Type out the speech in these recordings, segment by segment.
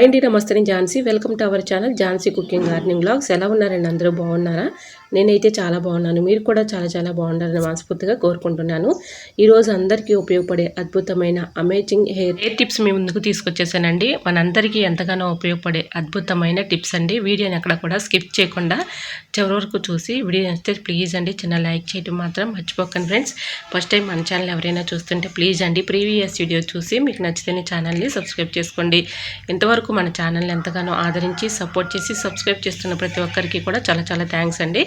అండి నమస్తే, నేను Jhansi. Welcome to our channel Jhansi cooking gardening vlogs. ఎలా ఉన్నారండి? అందరూ బాగున్నారా? నేనైతే చాలా బాగున్నాను. మీరు కూడా చాలా చాలా బాగుండాలని మనస్ఫూర్తిగా కోరుకుంటున్నాను. ఈరోజు అందరికీ ఉపయోగపడే అద్భుతమైన అమేజింగ్ హెయిర్ టిప్స్ మీ ముందుకు తీసుకొచ్చేసానండి. మనందరికీ ఎంతగానో ఉపయోగపడే అద్భుతమైన టిప్స్ అండి. వీడియోని ఎక్కడ కూడా స్కిప్ చేయకుండా చివరి వరకు చూసి వీడియో నచ్చితే ప్లీజ్ అండి చిన్న లైక్ చేయడం మాత్రం మర్చిపోకండి ఫ్రెండ్స్. ఫస్ట్ టైం మన ఛానల్ ఎవరైనా చూస్తుంటే ప్లీజ్ అండి ప్రీవియస్ వీడియో చూసి మీకు నచ్చితే ఛానల్ని సబ్స్క్రైబ్ చేసుకోండి. ఇంతవరకు మన ఛానల్ని ఎంతగానో ఆదరించి సపోర్ట్ చేసి సబ్స్క్రైబ్ చేస్తున్న ప్రతి ఒక్కరికి కూడా చాలా చాలా థ్యాంక్స్ అండి.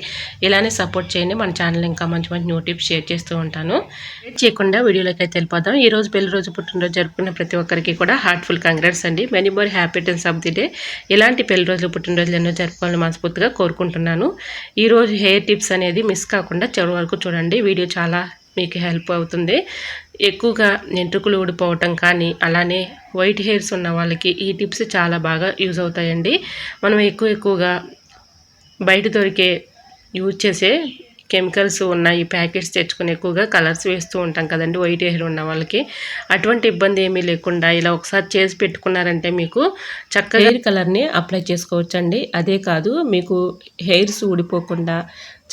ఇలానే సపోర్ట్ చేయండి. మన ఛానల్ ఇంకా మంచి మంచి న్యూ టిప్స్ షేర్ చేస్తూ ఉంటాను. లేట్ చేయకుండా వీడియోలోకి అయితే వెళ్ళిపోదాం. ఈరోజు పెళ్లి రోజు పుట్టినరోజు జరుపుకున్న ప్రతి ఒక్కరికి కూడా హార్ట్ఫుల్ కంగ్రాట్స్ అండి. Many more happy returns of the day. ఇలాంటి పెళ్లి రోజులు పుట్టినరోజులు ఎన్నో జరుపుకోవాలని మనస్ఫూర్తిగా కోరుకుంటున్నాను. ఈరోజు హెయిర్ టిప్స్ అనేది మిస్ కాకుండా చివరి వరకు చూడండి. వీడియో చాలా మీకు హెల్ప్ అవుతుంది. ఎక్కువగా వెంట్రుకలు ఊడిపోవటం కానీ అలానే వైట్ హెయిర్స్ ఉన్న వాళ్ళకి ఈ టిప్స్ చాలా బాగా యూజ్ అవుతాయండి. మనం ఎక్కువగా బయట దొరికే యూజ్ చేసే కెమికల్స్ ఉన్న ఈ ప్యాకెట్స్ తెచ్చుకొని ఎక్కువగా కలర్స్ వేస్తూ ఉంటాం కదండి వైట్ హెయిర్ ఉన్న వాళ్ళకి. అటువంటి ఇబ్బంది ఏమీ లేకుండా ఇలా ఒకసారి చేసి పెట్టుకున్నారంటే మీకు చక్కగా హెయిర్ కలర్ని అప్లై చేసుకోవచ్చండి. అదే కాదు, మీకు హెయిర్స్ ఊడిపోకుండా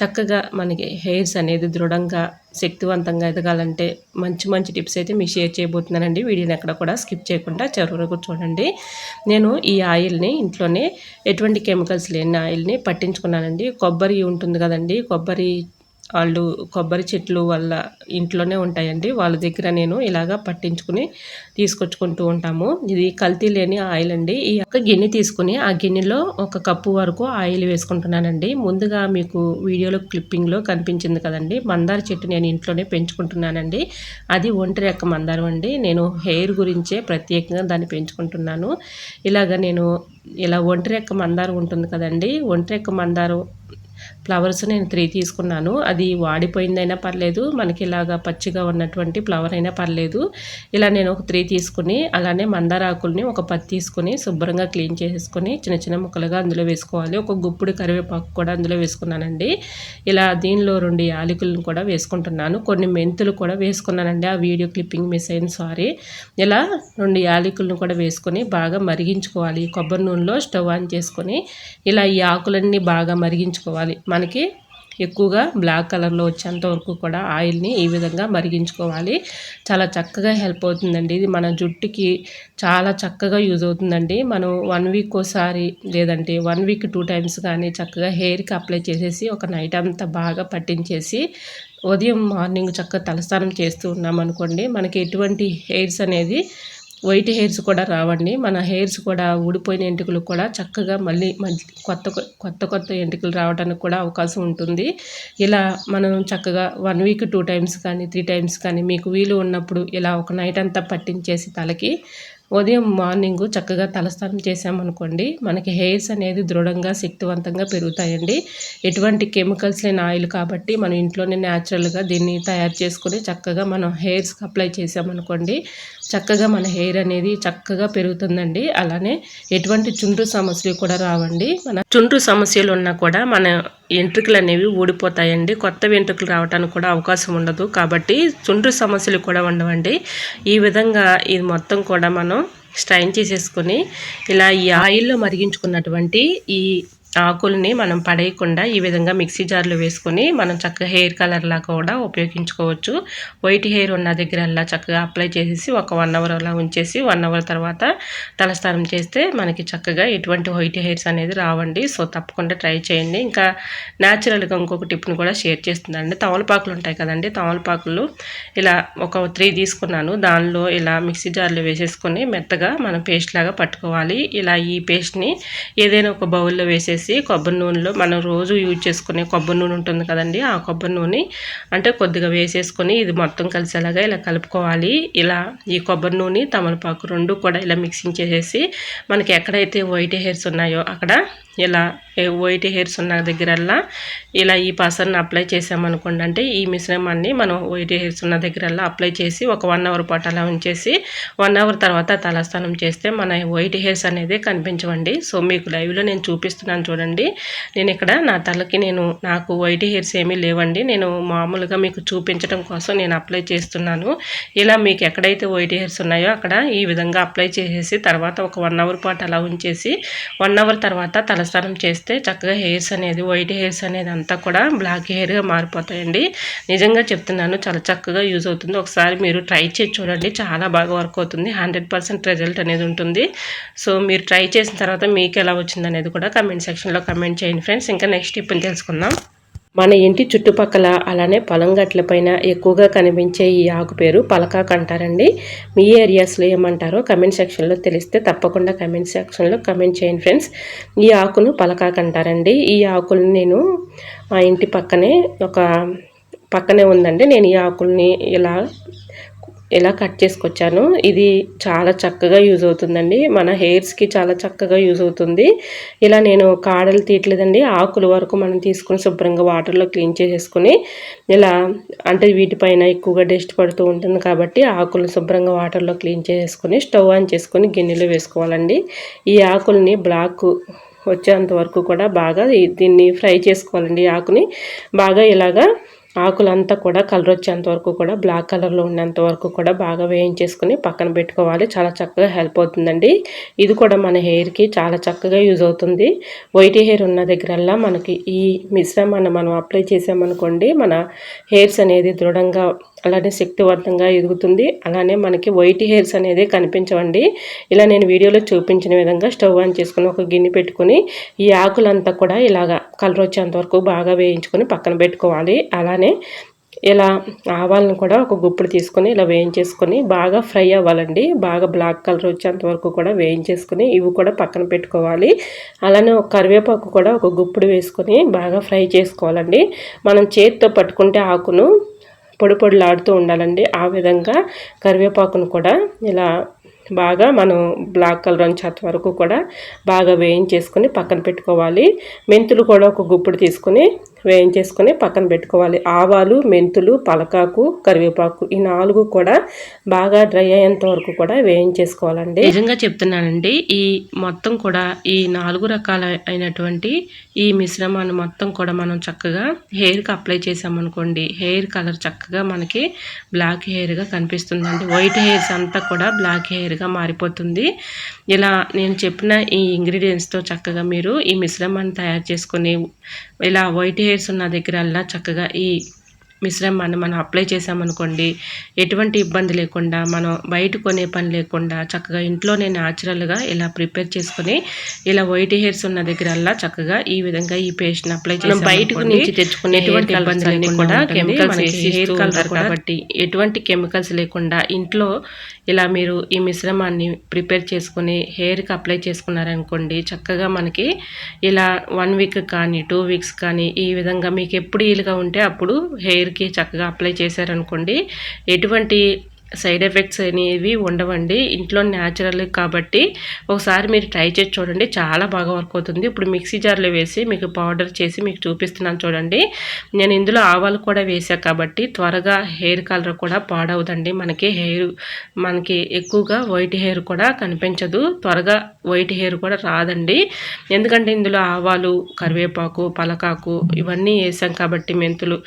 చక్కగా మనకి హెయిర్స్ అనేది దృఢంగా శక్తివంతంగా ఎదగాలంటే మంచి మంచి టిప్స్ అయితే మీకు షేర్ చేయబోతున్నానండి. వీడియోని ఎక్కడ కూడా స్కిప్ చేయకుండా చివరి వరకు చూడండి. నేను ఈ ఆయిల్ని ఇంట్లోనే ఎటువంటి కెమికల్స్ లేని ఆయిల్ని పట్టించుకున్నానండి. కొబ్బరి ఉంటుంది కదండి, వాళ్ళు కొబ్బరి చెట్లు వల్ల ఇంట్లోనే ఉంటాయండి. వాళ్ళ దగ్గర నేను ఇలాగా పట్టించుకుని తీసుకొచ్చుకుంటూ ఉంటాము. ఇది కల్తీ లేని ఆయిల్ అండి. ఈ యొక్క గిన్నె తీసుకుని ఆ గిన్నెలో 1 కప్పు వరకు ఆయిల్ వేసుకుంటున్నానండి. ముందుగా మీకు వీడియోలో క్లిప్పింగ్లో కనిపించింది కదండి, మందార చెట్టు నేను ఇంట్లోనే పెంచుకుంటున్నానండి. అది ఒంటి రెక్క మందారం అండి. నేను హెయిర్ గురించే ప్రత్యేకంగా దాన్ని పెంచుకుంటున్నాను. నేను ఇలా ఒంటి రెక్క మందారం ఉంటుంది కదండి, ఒంటి రెక్క మందారం ఫ్లవర్స్ నేను 3 తీసుకున్నాను. అది వాడిపోయిందైనా పర్లేదు, మనకి ఇలాగా పచ్చిగా ఉన్నటువంటి ఫ్లవర్ అయినా పర్లేదు. ఇలా నేను ఒక 3 తీసుకుని అలానే మందార ఆకుల్ని ఒక 10 తీసుకుని శుభ్రంగా క్లీన్ చేసేసుకొని చిన్న చిన్న ముక్కలుగా అందులో వేసుకోవాలి. ఒక గుప్పుడు కరివేపాకు కూడా అందులో వేసుకున్నానండి. ఇలా దీనిలో 2 యాలకులను కూడా వేసుకుంటున్నాను. కొన్ని మెంతులు కూడా వేసుకున్నానండి. ఆ వీడియో క్లిప్పింగ్ మిస్ అయింది, సారీ. ఇలా 2 యాలకులను కూడా వేసుకొని బాగా మరిగించుకోవాలి. కొబ్బరి నూనెలో స్టవ్ ఆన్ చేసుకొని ఇలా ఈ ఆకులన్నీ బాగా మరిగించుకోవాలి. మనకి ఎక్కువగా బ్లాక్ కలర్లో వచ్చేంత వరకు కూడా ఆయిల్ని ఈ విధంగా మరిగించుకోవాలి. చాలా చక్కగా హెల్ప్ అవుతుందండి. ఇది మన జుట్టుకి చాలా చక్కగా యూజ్ అవుతుందండి. మనం 1 వీక్ ఒకసారి లేదంటే 1 వీక్ 2 టైమ్స్ కానీ చక్కగా హెయిర్కి అప్లై చేసేసి ఒక నైట్ అంతా బాగా పట్టించేసి ఉదయం మార్నింగ్ చక్కగా తలస్నానం చేస్తూ ఉన్నామనుకోండి, మనకి ఎటువంటి హెయిర్స్ అనేది వైట్ హెయిర్స్ కూడా రావండి. మన హెయిర్స్ కూడా ఊడిపోయిన ఎంటుకలు కూడా చక్కగా మళ్ళీ కొత్త ఎంటుకలు రావడానికి కూడా అవకాశం ఉంటుంది. ఇలా మనం చక్కగా 1 వీక్ 2 టైమ్స్ కానీ 3 టైమ్స్ కానీ మీకు వీలు ఉన్నప్పుడు ఇలా ఒక నైట్ అంతా పట్టించేసి తలకి ఉదయం మార్నింగ్ చక్కగా తలస్నానం చేసామనుకోండి, మనకి హెయిర్స్ అనేది దృఢంగా శక్తివంతంగా పెరుగుతాయండి. ఎటువంటి కెమికల్స్ లేని ఆయిల్ కాబట్టి మనం ఇంట్లోనే న్యాచురల్గా దీన్ని తయారు చేసుకొని చక్కగా మనం హెయిర్స్కి అప్లై చేసామనుకోండి, చక్కగా మన హెయిర్ అనేది చక్కగా పెరుగుతుందండి. అలానే ఎటువంటి చుండ్రు సమస్యలు కూడా రావండి. మన చుండ్రు సమస్యలు ఉన్నా కూడా మన వెంట్రుకలు అనేవి ఊడిపోతాయండి. కొత్త వెంట్రుకలు రావడానికి కూడా అవకాశం ఉండదు. కాబట్టి చుండ్రు సమస్యలు కూడా ఉండవండి. ఈ విధంగా ఇది మొత్తం కూడా మనం స్ట్రైన్ చేసేసుకొని ఇలా ఈ ఆయిల్లో మరిగించుకున్నటువంటి ఈ ఆకుల్ని మనం పడేయకుండా ఈ విధంగా మిక్సీ జార్లో వేసుకొని మనం చక్కగా హెయిర్ కలర్లా కూడా ఉపయోగించుకోవచ్చు. వైట్ హెయిర్ ఉన్న దగ్గర అలా చక్కగా అప్లై చేసేసి ఒక 1 అవర్ అలా ఉంచేసి 1 అవర్ తర్వాత తలస్నానం చేస్తే మనకి చక్కగా ఎటువంటి వైట్ హెయిర్స్ అనేది రావండి. సో తప్పకుండా ట్రై చేయండి. ఇంకా న్యాచురల్గా ఇంకొక టిప్ని కూడా షేర్ చేస్తుందండి. తమలపాకులు ఉంటాయి కదండి, తమలపాకులు ఇలా ఒక 3 తీసుకున్నాను. దానిలో ఇలా మిక్సీ జార్లో వేసేసుకొని మెత్తగా మనం పేస్ట్ లాగా పట్టుకోవాలి. ఇలా ఈ పేస్ట్ని ఏదైనా ఒక బౌల్లో వేసేసి కొబ్బరి నూనెలో మనం రోజు యూజ్ చేసుకునే కొబ్బరి నూనె ఉంటుంది కదండి, ఆ కొబ్బరి నూనె అంటే కొద్దిగా వేసేసుకొని ఇది మొత్తం కలిసేలాగా ఇలా కలుపుకోవాలి. ఇలా ఈ కొబ్బరి నూనె తమలపాకు 2 కూడా ఇలా మిక్సింగ్ చేసేసి మనకి ఎక్కడైతే వైట్ హెయిర్స్ ఉన్నాయో అక్కడ ఇలా వైట్ హెయిర్స్ ఉన్న దగ్గరల్లా ఇలా ఈ పసర్ని అప్లై చేసామనుకోండి, అంటే ఈ మిశ్రమాన్ని మనం వైట్ హెయిర్స్ ఉన్న దగ్గరల్లా అప్లై చేసి ఒక 1 అవర్ పాటు అలా ఉంచేసి 1 అవర్ తర్వాత తలస్నానం చేస్తే మన వైట్ హెయిర్స్ అనేది కనిపించవండి. సో మీకు లైవ్లో నేను చూపిస్తున్నాను చూడండి. నేను ఇక్కడ నా తలకి నాకు వైట్ హెయిర్స్ ఏమీ లేవండి. నేను మామూలుగా మీకు చూపించడం కోసం నేను అప్లై చేస్తున్నాను. ఇలా మీకు ఎక్కడైతే వైట్ హెయిర్స్ ఉన్నాయో అక్కడ ఈ విధంగా అప్లై చేసేసి తర్వాత ఒక 1 అవర్ పాటు అలా ఉంచేసి 1 అవర్ తర్వాత తలస్నానం చేస్తే చక్కగా హెయిర్స్ అనేది వైట్ హెయిర్స్ అనేది అంతా కూడా బ్లాక్ హెయిర్గా మారిపోతాయండి. నిజంగా చెప్తున్నాను, చాలా చక్కగా యూజ్ అవుతుంది. ఒకసారి మీరు ట్రై చేసి చూడండి, చాలా బాగా వర్క్ అవుతుంది. 100% రిజల్ట్ అనేది ఉంటుంది. సో మీరు ట్రై చేసిన తర్వాత మీకు ఎలా వచ్చింది అనేది కూడా కమెంట్ సెక్షన్లో కమెంట్ చేయండి ఫ్రెండ్స్. ఇంకా నెక్స్ట్ టిప్ని తెలుసుకుందాం. మన ఇంటి చుట్టుపక్కల అలానే పొలం గట్ల పైన ఎక్కువగా కనిపించే ఈ ఆకు పేరు పలకాకు అంటారండి. మీ ఏరియాస్లో ఏమంటారో కమెంట్ సెక్షన్లో తెలిస్తే తప్పకుండా కమెంట్ సెక్షన్లో కమెంట్ చేయండి ఫ్రెండ్స్. ఈ ఆకును పలకాకు అంటారండి. ఈ ఆకులను నేను మా ఇంటి పక్కనే ఉందండి. నేను ఈ ఆకుల్ని ఇలా కట్ చేసుకొచ్చాను. ఇది చాలా చక్కగా యూజ్ అవుతుందండి. మన హెయిర్స్కి చాలా చక్కగా యూజ్ అవుతుంది. ఇలా నేను కాడలు తీయట్లేదండి, ఆకుల వరకు మనం తీసుకుని శుభ్రంగా వాటర్లో క్లీన్ చేసేసుకుని ఇలా అంటే వీటిపైన ఎక్కువగా డస్ట్ పడుతూ ఉంటుంది కాబట్టి ఆకులను శుభ్రంగా వాటర్లో క్లీన్ చేసేసుకొని స్టవ్ ఆన్ చేసుకొని గిన్నెలో వేసుకోవాలండి. ఈ ఆకుల్ని బ్లాక్ వచ్చేంత వరకు కూడా బాగా దీన్ని ఫ్రై చేసుకోవాలండి. ఆకుని బాగా ఇలాగా ఆకులంతా కూడా కలర్ వచ్చేంత వరకు కూడా బ్లాక్ కలర్లో ఉన్నంత వరకు కూడా బాగా వేయించేసుకుని పక్కన పెట్టుకోవాలి. చాలా చక్కగా హెల్ప్ అవుతుందండి. ఇది కూడా మన హెయిర్కి చాలా చక్కగా యూజ్ అవుతుంది. వైట్ హెయిర్ ఉన్న దగ్గరల్లా మనకి ఈ మిశ్రమాన్ని మనం అప్లై చేసామనుకోండి, మన హెయిర్స్ అనేది దృఢంగా అలానే శక్తివంతంగా ఎదుగుతుంది. అలానే మనకి వైట్ హెయిర్స్ అనేది కనిపించవండి. ఇలా నేను వీడియోలో చూపించిన విధంగా స్టవ్ ఆన్ చేసుకుని ఒక గిన్నె పెట్టుకుని ఈ ఆకులంతా కూడా ఇలాగా కలర్ వచ్చేంత వరకు బాగా వేయించుకొని పక్కన పెట్టుకోవాలి. అలానే ఇలా ఆవాలను కూడా ఒక గుప్పుడు తీసుకొని ఇలా వేయించేసుకొని బాగా ఫ్రై అవ్వాలండి. బాగా బ్లాక్ కలర్ వచ్చేంత వరకు కూడా వేయించేసుకుని ఇవి కూడా పక్కన పెట్టుకోవాలి. అలానే ఒక కరివేపాకు కూడా ఒక గుప్పుడు వేసుకొని బాగా ఫ్రై చేసుకోవాలండి. మనం చేతితో పట్టుకుంటే ఆకును పొడిలాడుతూ ఉండాలండి. ఆ విధంగా కరివేపాకును కూడా ఇలా బాగా మనం బ్లాక్ కలర్ వచ్చేంత వరకు కూడా బాగా వేయించేసుకొని పక్కన పెట్టుకోవాలి. మెంతులు కూడా ఒక గుప్పుడు తీసుకొని వేయించేసుకొని పక్కన పెట్టుకోవాలి. ఆవాలు, మెంతులు, పలకాకు, కరివేపాకు ఈ 4 కూడా బాగా డ్రై అయ్యేంత వరకు కూడా వేయించేసుకోవాలండి. నిజంగా చెప్తున్నానండి, ఈ మొత్తం కూడా ఈ 4 రకాల అయినటువంటి ఈ మిశ్రమాన్ని మొత్తం కూడా మనం చక్కగా హెయిర్కి అప్లై చేసామనుకోండి, హెయిర్ కలర్ చక్కగా మనకి బ్లాక్ హెయిర్గా కనిపిస్తుందండి. వైట్ హెయిర్స్ అంతా కూడా బ్లాక్ హెయిర్గా మారిపోతుంది. ఇలా నేను చెప్పిన ఈ ఇంగ్రీడియంట్స్తో చక్కగా మీరు ఈ మిశ్రమాన్ని తయారు చేసుకొని ఇలా వైట్ హెయిర్స్ ఉన్న దగ్గరల్లా చక్కగా ఈ మిశ్రమాన్ని మనం అప్లై చేసామనుకోండి, ఎటువంటి ఇబ్బంది లేకుండా మనం బయట కొనే పని లేకుండా చక్కగా ఇంట్లోనే న్యాచురల్గా ఇలా ప్రిపేర్ చేసుకుని ఇలా వైట్ హెయిర్స్ ఉన్న దగ్గరల్లా చక్కగా ఈ విధంగా ఈ పేస్ట్ని అప్లై చేసి బయటకు నుంచి తెచ్చుకునే ఎటువంటి ఇబ్బంది కూడా కెమికల్స్ హెయిర్ కలర్ కాబట్టి ఎటువంటి కెమికల్స్ లేకుండా ఇంట్లో ఇలా మీరు ఈ మిశ్రమాన్ని ప్రిపేర్ చేసుకుని హెయిర్కి అప్లై చేసుకున్నారనుకోండి, చక్కగా మనకి ఇలా 1 వీక్ కానీ 2 వీక్స్ కానీ ఈ విధంగా మీకు ఎప్పుడు వీలుగా ఉంటే అప్పుడు హెయిర్కి చక్కగా అప్లై చేశారనుకోండి, ఎటువంటి సైడ్ ఎఫెక్ట్స్ అనేవి ఉండవండి. ఇంట్లో న్యాచురల్ కాబట్టి ఒకసారి మీరు ట్రై చేసి చూడండి, చాలా బాగా వర్క్ అవుతుంది. ఇప్పుడు మిక్సీ జార్లో వేసి మీకు పౌడర్ చేసి మీకు చూపిస్తున్నాను చూడండి. నేను ఇందులో ఆవాలు కూడా వేసాను కాబట్టి త్వరగా హెయిర్ కలర్ కూడా పాడవుదండి. మనకి ఎక్కువగా వైట్ హెయిర్ కూడా కనిపించదు, త్వరగా వైట్ హెయిర్ కూడా రాదండి. ఎందుకంటే ఇందులో ఆవాలు, కరివేపాకు, పలకాకు ఇవన్నీ వేసాం కాబట్టి, మెంతులు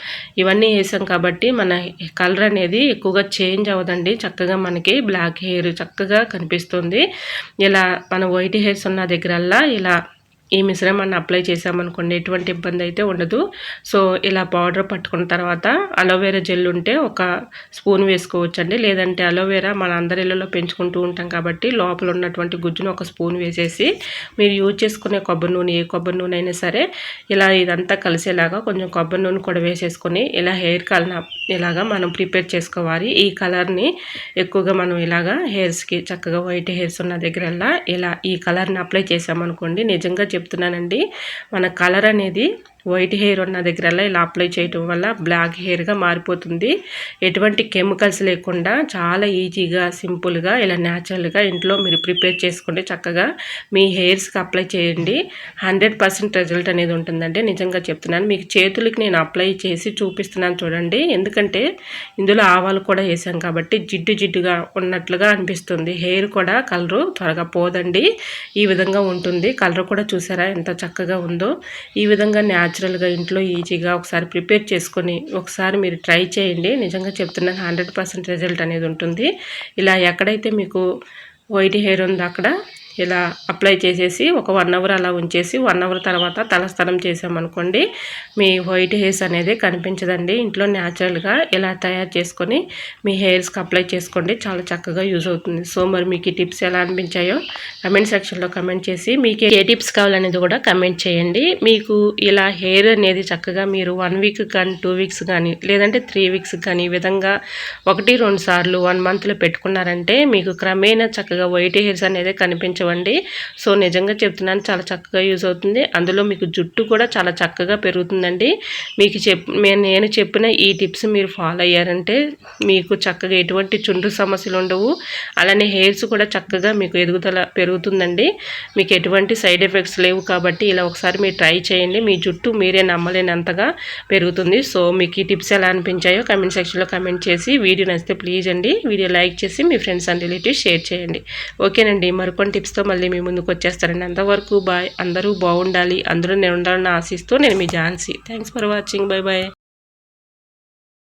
ఇవన్నీ వేసాం కాబట్టి మన కలర్ అనేది ఎక్కువగా చేంజ్ అవ్వదు. చక్కగా మనకి బ్లాక్ హెయిర్ చక్కగా కనిపిస్తుంది. ఇలా మన వైట్ హెయిర్స్ ఉన్న దగ్గరల్లా ఇలా ఈ మిశ్రమాన్ని అప్లై చేసామనుకోండి, ఎటువంటి ఇబ్బంది అయితే ఉండదు. సో ఇలా పౌడర్ పట్టుకున్న తర్వాత అలోవెరా జెల్ ఉంటే ఒక స్పూన్ వేసుకోవచ్చండి. లేదంటే అలోవెరా మన అందరి ఇళ్ళలో పెంచుకుంటూ ఉంటాం కాబట్టి లోపల ఉన్నటువంటి గుజ్జును ఒక స్పూన్ వేసేసి మీరు యూజ్ చేసుకునే కొబ్బరి నూనె, ఏ కొబ్బరి నూనె అయినా సరే ఇలా ఇదంతా కలిసేలాగా కొంచెం కొబ్బరి నూనె కూడా వేసేసుకొని ఇలా హెయిర్ కలర్ ఇలాగా మనం ప్రిపేర్ చేసుకోవాలి. ఈ కలర్ని ఎక్కువగా మనం ఇలాగా హెయిర్స్కి చక్కగా వైట్ హెయిర్స్ ఉన్న దగ్గరల్లా ఇలా ఈ కలర్ని అప్లై చేసామనుకోండి, నిజంగా చెప్తున్నానండి, మన కలర్ అనేది వైట్ హెయిర్ ఉన్న దగ్గరలా ఇలా అప్లై చేయటం వల్ల బ్లాక్ హెయిర్గా మారిపోతుంది. ఎటువంటి కెమికల్స్ లేకుండా చాలా ఈజీగా సింపుల్గా ఇలా న్యాచురల్గా ఇంట్లో మీరు ప్రిపేర్ చేసుకోండి. చక్కగా మీ హెయిర్స్కి అప్లై చేయండి. 100% రిజల్ట్ అనేది ఉంటుందండి. నిజంగా చెప్తున్నాను. మీకు చేతులకి నేను అప్లై చేసి చూపిస్తున్నాను చూడండి. ఎందుకంటే ఇందులో ఆవాలు కూడా వేసాం కాబట్టి జిడ్డుగా ఉన్నట్లుగా అనిపిస్తుంది. హెయిర్ కూడా కలరు త్వరగా పోదండి. ఈ విధంగా ఉంటుంది. కలర్ కూడా చూసారా ఎంత చక్కగా ఉందో. ఈ విధంగా న్యాచురల్గా ఇంట్లో ఈజీగా ఒకసారి ప్రిపేర్ చేసుకొని ఒకసారి మీరు ట్రై చేయండి. నిజంగా చెప్తున్నాను 100% రిజల్ట్ అనేది ఉంటుంది. ఇలా ఎక్కడైతే మీకు వైట్ హెయిర్ ఉందో అక్కడ ఇలా అప్లై చేసేసి ఒక 1 అవర్ అలా ఉంచేసి 1 అవర్ తర్వాత తలస్నానం చేసామనుకోండి మీ వైట్ హెయిర్స్ అనేది కనిపించదండి. ఇంట్లో న్యాచురల్గా ఇలా తయారు చేసుకొని మీ హెయిర్స్కి అప్లై చేసుకోండి. చాలా చక్కగా యూజ్ అవుతుంది. సో మరి మీకు ఈ టిప్స్ ఎలా అనిపించాయో కమెంట్ సెక్షన్లో కమెంట్ చేసి మీకు ఏ టిప్స్ కావాలనేది కూడా కమెంట్ చేయండి. మీకు ఇలా హెయిర్ అనేది చక్కగా మీరు 1 వీక్ కానీ 2 వీక్స్ కానీ లేదంటే 3 వీక్స్ కానీ ఈ విధంగా 1-2 సార్లు 1 మంత్లో పెట్టుకున్నారంటే మీకు క్రమేణా చక్కగా వైట్ హెయిర్స్ అనేది కనిపించవండి. సో నిజంగా చెప్తున్నాను చాలా చక్కగా యూజ్ అవుతుంది. అందులో మీకు జుట్టు కూడా చాలా చక్కగా పెరుగుతుందండి. మీకు నేను చెప్పిన ఈ టిప్స్ మీరు ఫాలో అయ్యారంటే మీకు చక్కగా ఎటువంటి చుండ్రు సమస్యలు ఉండవు. అలానే హెయిర్స్ కూడా చక్కగా మీకు ఎదుగుదల పెరుగుతుందండి. మీకు ఎటువంటి సైడ్ ఎఫెక్ట్స్ లేవు కాబట్టి ఇలా ఒకసారి మీరు ట్రై చేయండి. మీ జుట్టు మీరే నమ్మలేనంతగా పెరుగుతుంది. సో మీకు ఈ టిప్స్ ఎలా అనిపించాయో కమెంట్ సెక్షన్లో కమెంట్ చేసి వీడియో నచ్చితే ప్లీజ్ అండి వీడియో లైక్ చేసి మీ ఫ్రెండ్స్ అండ్ రిలేటివ్స్ షేర్ చేయండి. ఓకేనండి. మరికొన్ని టిప్స్తో మళ్ళీ మీ ముందుకు వచ్చేస్తారండి. అంతవరకు బాయ్. అందరూ బాగుండాలి, అందరూ నేను ఉండాలని ఆశిస్తూ నేను మీ Jhansi. Thanks for watching. Bye bye.